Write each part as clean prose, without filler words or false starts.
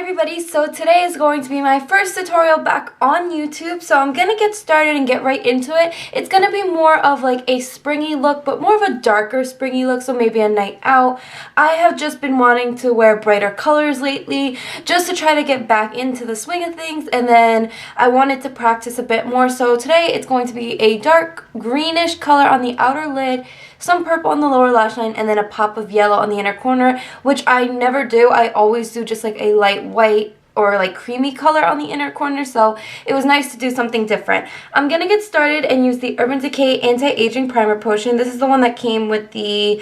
everybody, so today is going to be my first tutorial back on YouTube, so I'm gonna get started and get right into it. It's gonna be more of like a springy look, but more of a darker springy look, so maybe a night out. I have just been wanting to wear brighter colors lately, just to try to get back into the swing of things, and then I wanted to practice a bit more, so today it's going to be a dark greenish color on the outer lid, some purple on the lower lash line, and then a pop of yellow on the inner corner, which I never do. I always do just like a light white or like creamy color on the inner corner, so it was nice to do something different. I'm gonna get started and use the Urban Decay Anti-Aging Primer Potion. This is the one that came with the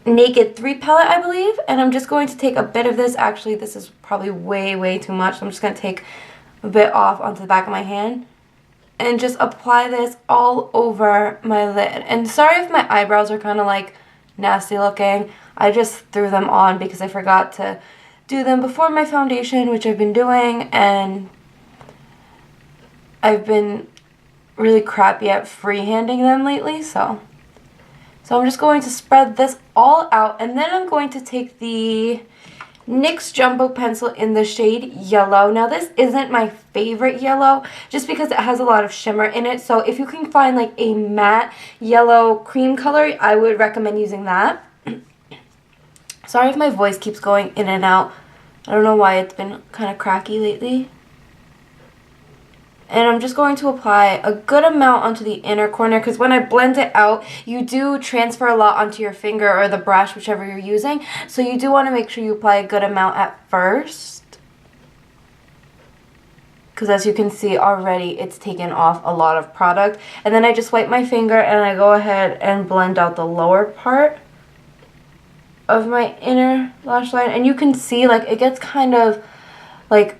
Naked 3 palette, I believe, and I'm just going to take a bit of this. Actually, this is probably way too much, so I'm just going to take a bit off onto the back of my hand and just apply this all over my lid. And sorry if my eyebrows are kind of like nasty looking. I just threw them on because I forgot to do them before my foundation, which I've been doing, and I've been really crappy at freehanding them lately, so I'm just going to spread this all out, and then I'm going to take the NYX Jumbo Pencil in the shade Yellow. Now this isn't my favorite yellow just because it has a lot of shimmer in it, so if you can find like a matte yellow cream color, I would recommend using that. Sorry if my voice keeps going in and out. I don't know why it's been kind of cracky lately. And I'm just going to apply a good amount onto the inner corner because when I blend it out, you do transfer a lot onto your finger or the brush, whichever you're using. So you do want to make sure you apply a good amount at first, because as you can see already, it's taken off a lot of product. And then I just wipe my finger and I go ahead and blend out the lower part of my inner lash line. And you can see like it gets kind of like,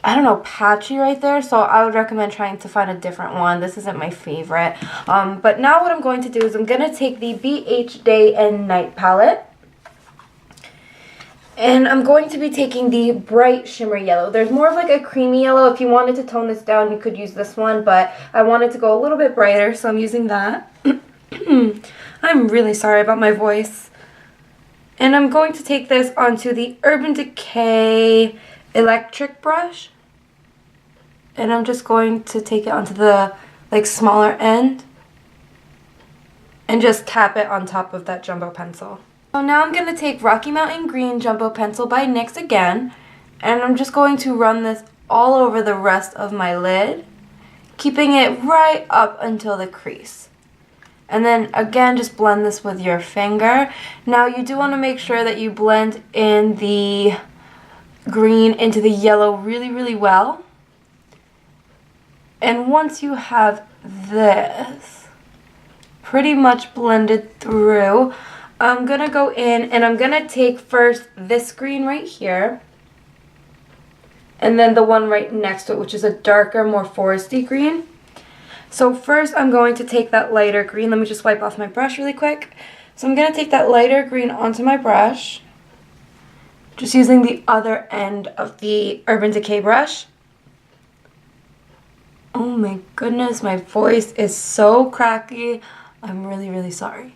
I don't know, patchy right there, so I would recommend trying to find a different one. This isn't my favorite. But now what I'm going to do is I'm going to take the BH Day and Night palette, and I'm going to be taking the bright shimmer yellow. There's more of like a creamy yellow. If you wanted to tone this down, you could use this one, but I wanted to go a little bit brighter, so I'm using that. I'm really sorry about my voice. And I'm going to take this onto the Urban Decay electric brush. And I'm just going to take it onto the like smaller end and just tap it on top of that jumbo pencil. So now I'm going to take Rocky Mountain Green Jumbo Pencil by NYX again, and I'm just going to run this all over the rest of my lid, keeping it right up until the crease. And then again, just blend this with your finger. Now you do want to make sure that you blend in the green into the yellow really well. And once you have this pretty much blended through, I'm going to go in and I'm going to take first this green right here, and then the one right next to it, which is a darker, more foresty green. So first I'm going to take that lighter green. Let me just wipe off my brush really quick. So I'm going to take that lighter green onto my brush, just using the other end of the Urban Decay brush. Oh my goodness, my voice is so cracky. I'm really sorry.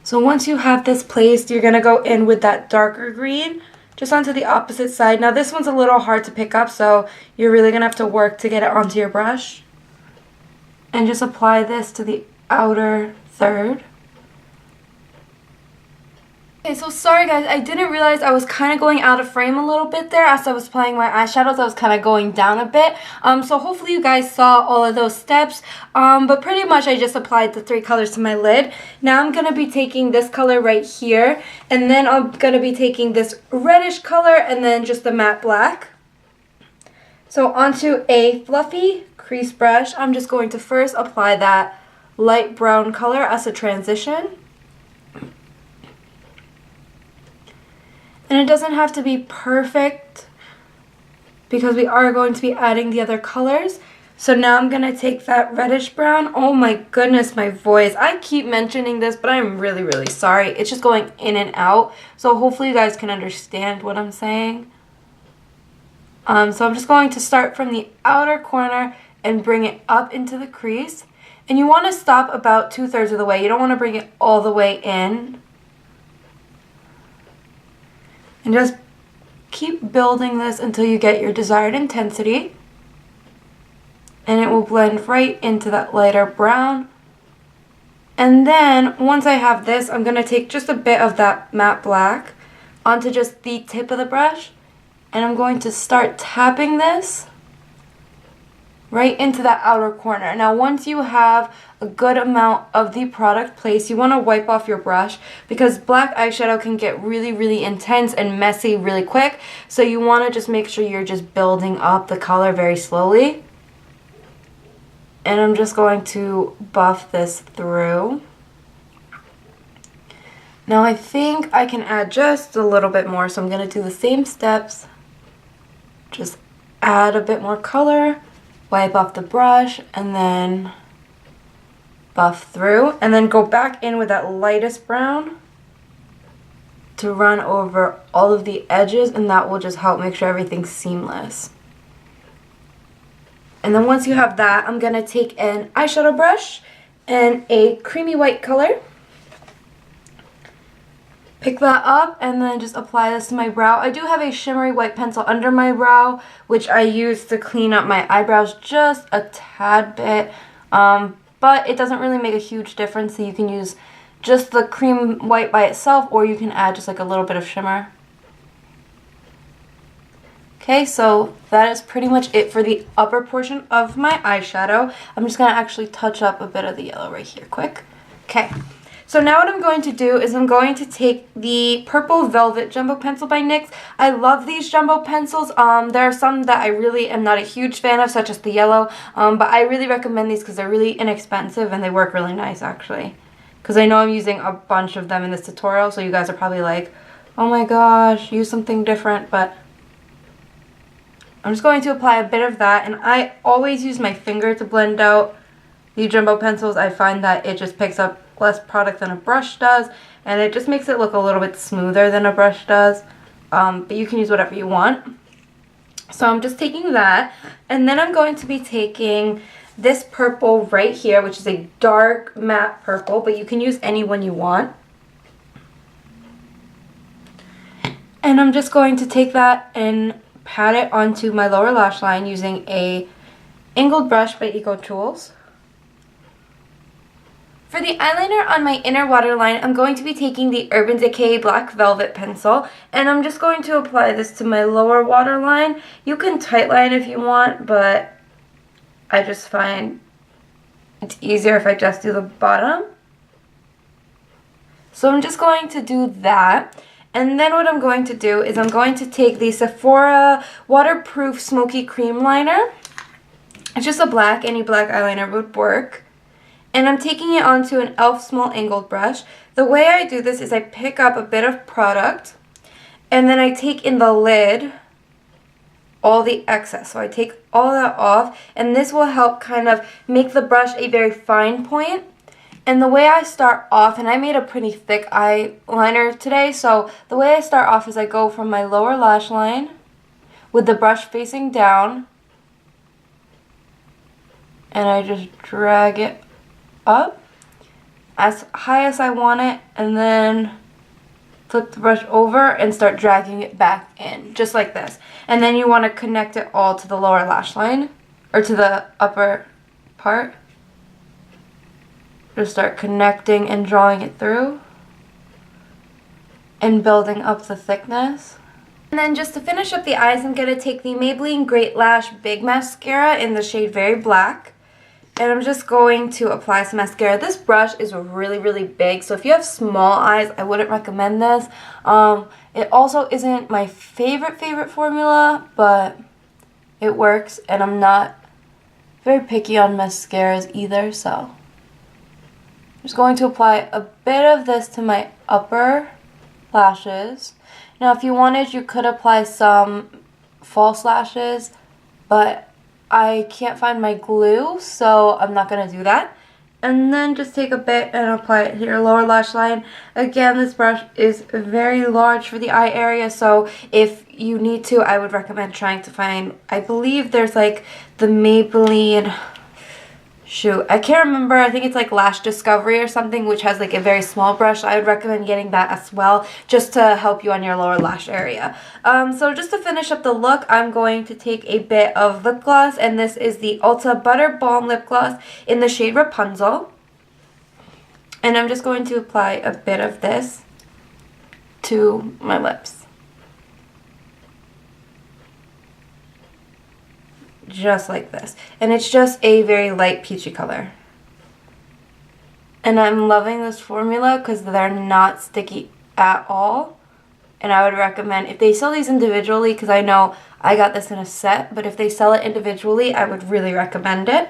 So once you have this placed, you're going to go in with that darker green just onto the opposite side. Now this one's a little hard to pick up, so you're really going to have to work to get it onto your brush. And just apply this to the outer third. Okay, so sorry guys, I didn't realize I was kind of going out of frame a little bit there as I was applying my eyeshadows. I was kind of going down a bit. So hopefully you guys saw all of those steps. But pretty much I just applied the 3 colors to my lid. Now I'm going to be taking this color right here, and then I'm going to be taking this reddish color and then just the matte black. So onto a fluffy crease brush, I'm just going to first apply that light brown color as a transition. And it doesn't have to be perfect because we are going to be adding the other colors. So now I'm going to take that reddish brown. Oh my goodness, my voice. I keep mentioning this, but I'm really sorry. It's just going in and out. So hopefully you guys can understand what I'm saying. So I'm just going to start from the outer corner and bring it up into the crease. And you want to stop about 2/3 of the way. You don't want to bring it all the way in. And just keep building this until you get your desired intensity. And it will blend right into that lighter brown. And then once I have this, I'm going to take just a bit of that matte black onto just the tip of the brush. And I'm going to start tapping this right into that outer corner. Now once you have a good amount of the product placed, you want to wipe off your brush because black eyeshadow can get really intense and messy really quick. So you want to just make sure you're just building up the color very slowly. And I'm just going to buff this through. Now I think I can add just a little bit more, so I'm going to do the same steps. Just add a bit more color, wipe off the brush, and then buff through. And then go back in with that lightest brown to run over all of the edges, and that will just help make sure everything's seamless. And then once you have that, I'm going to take an eyeshadow brush and a creamy white color. Pick that up and then just apply this to my brow. I do have a shimmery white pencil under my brow, which I use to clean up my eyebrows just a tad bit. But it doesn't really make a huge difference, so you can use just the cream white by itself, or you can add just like a little bit of shimmer. Okay, so that is pretty much it for the upper portion of my eyeshadow. I'm just going to actually touch up a bit of the yellow right here quick. Okay, so now what I'm going to do is I'm going to take the Purple Velvet Jumbo Pencil by NYX. I love these jumbo pencils. There are some that I really am not a huge fan of, such as the yellow, but I really recommend these because they're really inexpensive and they work really nice actually. Because I know I'm using a bunch of them in this tutorial, so you guys are probably like, oh my gosh, use something different, but I'm just going to apply a bit of that, and I always use my finger to blend out the jumbo pencils. I find that it just picks up less product than a brush does, and it just makes it look a little bit smoother than a brush does, but you can use whatever you want. So I'm just taking that, and then I'm going to be taking this purple right here, which is a dark matte purple, but you can use any one you want. And I'm just going to take that and pat it onto my lower lash line using a angled brush by Eco Tools. For the eyeliner on my inner waterline, I'm going to be taking the Urban Decay Black Velvet pencil, and I'm just going to apply this to my lower waterline. You can tightline if you want, but I just find it's easier if I just do the bottom. So I'm just going to do that. And then what I'm going to do is I'm going to take the Sephora Waterproof Smoky Cream Liner. It's just a black, any black eyeliner would work. And I'm taking it onto an e.l.f. small angled brush. The way I do this is I pick up a bit of product, and then I take in the lid all the excess. So I take all that off, and this will help kind of make the brush a very fine point. And the way I start off, and I made a pretty thick eyeliner today, so the way I start off is I go from my lower lash line with the brush facing down, and I just drag it up as high as I want it, and then flip the brush over and start dragging it back in, just like this. And then you want to connect it all to the lower lash line, or to the upper part. Just start connecting and drawing it through and building up the thickness. And then just to finish up the eyes, I'm going to take the Maybelline Great Lash Big Mascara in the shade Very Black. And I'm just going to apply some mascara. This brush is really big, so if you have small eyes, I wouldn't recommend this. It also isn't my favorite formula, but it works, and I'm not very picky on mascaras either, so I'm just going to apply a bit of this to my upper lashes. Now, if you wanted, you could apply some false lashes, but I can't find my glue, so I'm not going to do that. And then just take a bit and apply it to your lower lash line. Again, this brush is very large for the eye area, so if you need to, I would recommend trying to find, I believe there's like the Maybelline shoot, I can't remember. I think it's like Lash Discovery or something, which has like a very small brush. I would recommend getting that as well, just to help you on your lower lash area. So just to finish up the look, I'm going to take a bit of lip gloss, and this is the Ulta Butter Balm Lip Gloss in the shade Rapunzel. And I'm just going to apply a bit of this to my lips. Just like this. And it's just a very light peachy color. And I'm loving this formula because they're not sticky at all. And I would recommend, if they sell these individually, because I know I got this in a set, but if they sell it individually, I would really recommend it.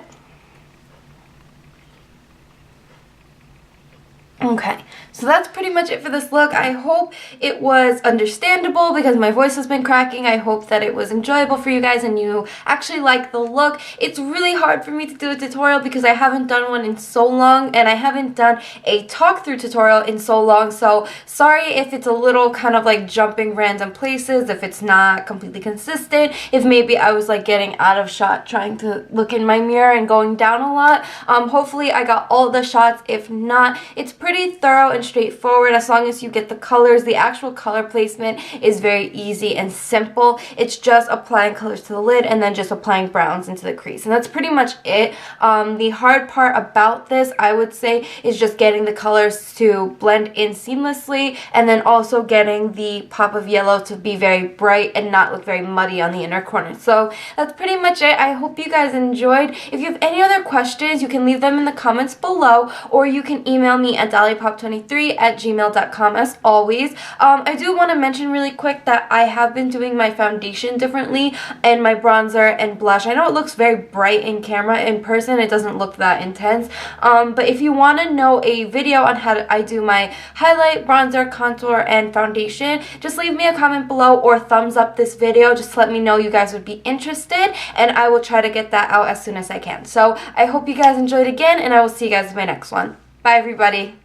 Okay, so that's pretty much it for this look. I hope it was understandable because my voice has been cracking. I hope that it was enjoyable for you guys and you actually like the look. It's really hard for me to do a tutorial because I haven't done one in so long, and I haven't done a talk through tutorial in so long, so sorry if it's a little kind of like jumping random places, if it's not completely consistent, if maybe I was like getting out of shot trying to look in my mirror and going down a lot. Hopefully I got all the shots. If not, it's pretty thorough and straightforward as long as you get the colors. The actual color placement is very easy and simple. It's just applying colors to the lid and then just applying browns into the crease, and that's pretty much it. The hard part about this, I would say, is just getting the colors to blend in seamlessly, and then also getting the pop of yellow to be very bright and not look very muddy on the inner corner. So that's pretty much it. I hope you guys enjoyed. If you have any other questions, you can leave them in the comments below, or you can email me at dollypop23@gmail.com as always. I do want to mention really quick that I have been doing my foundation differently and my bronzer and blush. I know it looks very bright in camera. In person, it doesn't look that intense. But if you want to know a video on how I do my highlight, bronzer, contour, and foundation, just leave me a comment below or thumbs up this video. Just let me know you guys would be interested, and I will try to get that out as soon as I can. So I hope you guys enjoyed again, and I will see you guys in my next one. Bye, everybody.